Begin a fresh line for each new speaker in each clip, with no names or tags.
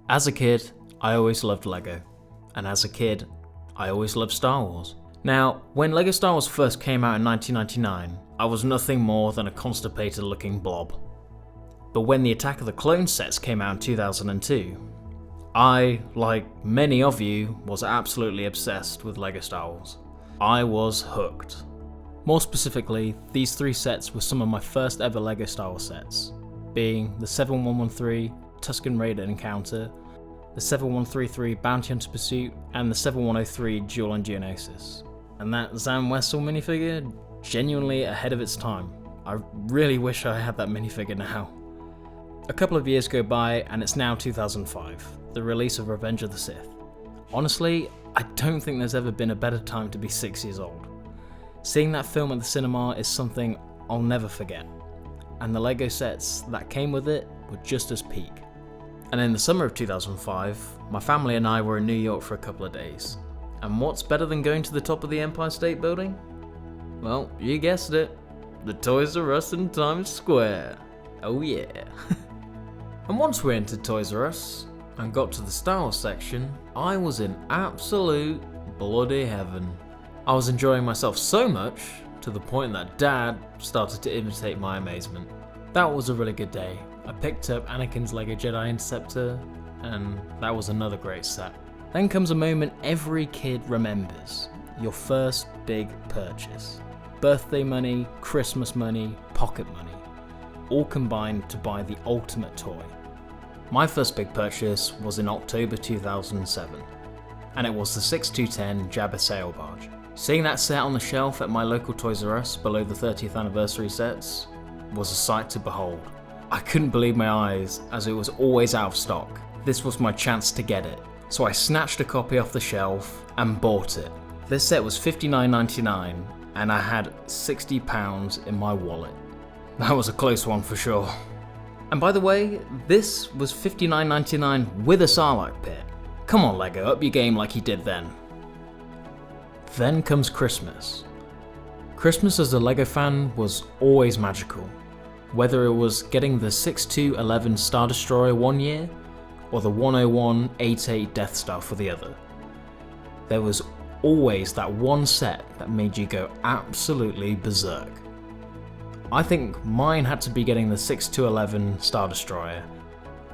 As a kid, I always loved Lego, and as a kid, I always loved Star Wars. Now, when Lego Star Wars first came out in 1999, I was nothing more than a constipated looking blob. But when the Attack of the Clones sets came out in 2002, I, like many of you, was absolutely obsessed with Lego Star Wars. I was hooked. More specifically, these three sets were some of my first ever Lego Star Wars sets, being the 7113 Tusken Raider Encounter, the 7133 Bounty Hunter Pursuit, and the 7103 Duel on Geonosis. And that Zam Wesell minifigure, genuinely ahead of its time. I really wish I had that minifigure now. A couple of years go by and it's now 2005, the release of Revenge of the Sith. Honestly, I don't think there's ever been a better time to be 6 years old. Seeing that film at the cinema is something I'll never forget, and the Lego sets that came with it were just as peak. And in the summer of 2005, my family and I were in New York for a couple of days. And what's better than going to the top of the Empire State Building? Well, you guessed it, the Toys R Us in Times Square. Oh yeah. And once we entered Toys R Us and got to the Star Wars section, I was in absolute bloody heaven. I was enjoying myself so much, to the point that Dad started to imitate my amazement. That was a really good day. I picked up Anakin's Lego Jedi Interceptor, and that was another great set. Then comes a moment every kid remembers. Your first big purchase. Birthday money, Christmas money, pocket money. All combined to buy the ultimate toy. My first big purchase was in October 2007, and it was the 6210 Jabba Sail Barge. Seeing that set on the shelf at my local Toys R Us below the 30th anniversary sets was a sight to behold. I couldn't believe my eyes, as it was always out of stock. This was my chance to get it, so I snatched a copy off the shelf and bought it. This set was $59.99 and I had £60 in my wallet. That was a close one for sure. And by the way, this was $59.99 with a Sarlacc pit. Come on Lego, up your game like you did then. Then comes Christmas. Christmas as a Lego fan was always magical. Whether it was getting the 6211 Star Destroyer one year, or the 10188 Death Star for the other. There was always that one set that made you go absolutely berserk. I think mine had to be getting the 6211 Star Destroyer.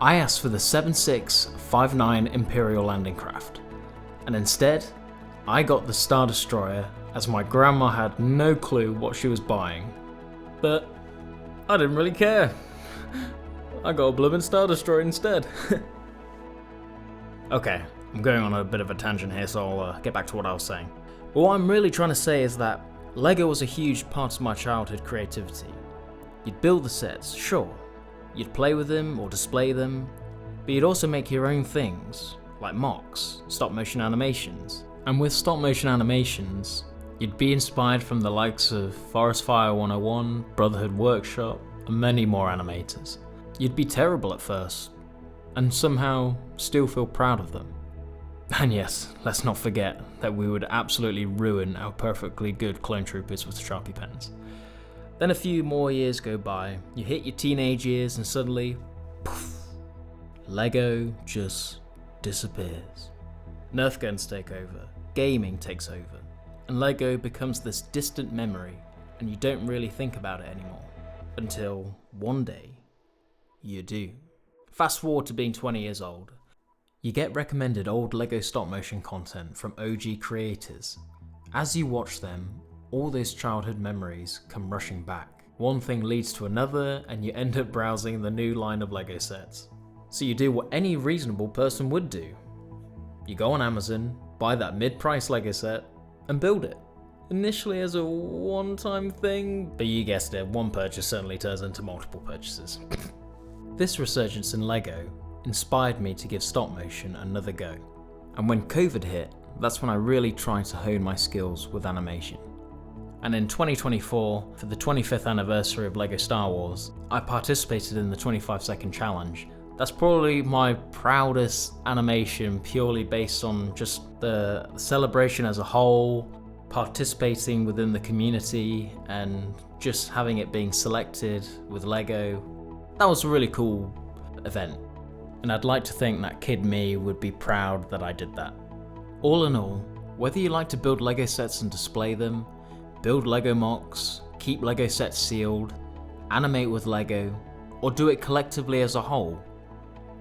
I asked for the 7659 Imperial Landing Craft, and instead, I got the Star Destroyer as my grandma had no clue what she was buying. But I didn't really care. I got a blooming Star Destroyer instead. Okay, I'm going on a bit of a tangent here, so I'll get back to what I was saying. But what I'm really trying to say is that Lego was a huge part of my childhood creativity. You'd build the sets, sure. You'd play with them or display them, but you'd also make your own things, like mocks, stop motion animations. And with stop motion animations, you'd be inspired from the likes of Forest Fire 101, Brotherhood Workshop, and many more animators. You'd be terrible at first, and somehow still feel proud of them. And yes, let's not forget that we would absolutely ruin our perfectly good clone troopers with Sharpie pens. Then a few more years go by, you hit your teenage years and suddenly, poof, Lego just disappears. Nerf guns take over, gaming takes over, and Lego becomes this distant memory and you don't really think about it anymore. Until one day, you do. Fast forward to being 20 years old. You get recommended old Lego stop motion content from OG creators. As you watch them, all those childhood memories come rushing back. One thing leads to another and you end up browsing the new line of Lego sets. So you do what any reasonable person would do. You go on Amazon, buy that mid-price Lego set, and build it. Initially as a one-time thing, but you guessed it, one purchase certainly turns into multiple purchases. This resurgence in Lego inspired me to give stop motion another go. And when COVID hit, that's when I really tried to hone my skills with animation. And in 2024, for the 25th anniversary of LEGO Star Wars, I participated in the 25-second challenge. That's probably my proudest animation, purely based on just the celebration as a whole, participating within the community, and just having it being selected with LEGO. That was a really cool event. and I'd like to think that kid me would be proud that I did that. All in all, whether you like to build Lego sets and display them, build Lego mocks, keep Lego sets sealed, animate with Lego, or do it collectively as a whole,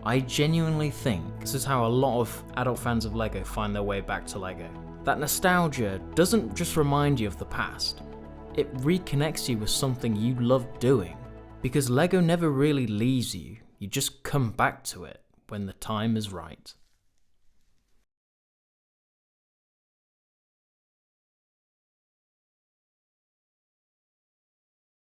I genuinely think this is how a lot of adult fans of Lego find their way back to Lego. That nostalgia doesn't just remind you of the past, it reconnects you with something you love doing. Because Lego never really leaves you, you just come back to it when the time is right.